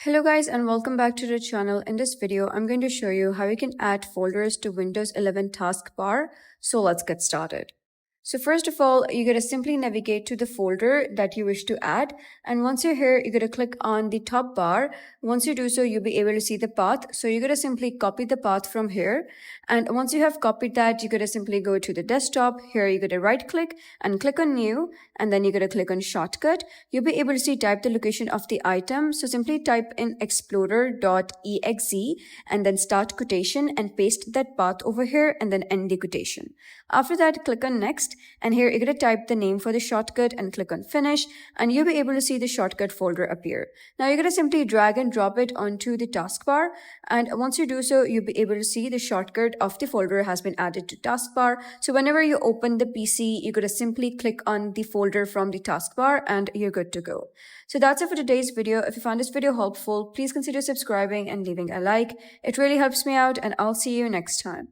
Hello guys and welcome back to the channel. In this video, I'm going to show you how you can add folders to Windows 11 taskbar. So let's get started. So first of all, you're going to simply navigate to the folder that you wish to add. And once you're here, you're going to click on the top bar. Once you do so, you'll be able to see the path. So you're going to simply copy the path from here. And once you have copied that, you're going to simply go to the desktop. Here, you're going to right click and click on new. And then you're going to click on shortcut. You'll be able to see type the location of the item. So simply type in explorer.exe and then start quotation and paste that path over here and then end the quotation. After that, click on next. And here you're going to type the name for the shortcut and click on finish, and you'll be able to see the shortcut folder appear. Now you're going to simply drag and drop it onto the taskbar, and once you do so, you'll be able to see the shortcut of the folder has been added to taskbar. So whenever you open the PC, you're going to simply click on the folder from the taskbar and you're good to go. So that's it for today's video. If you found this video helpful, please consider subscribing and leaving a like. It really helps me out, and I'll see you next time.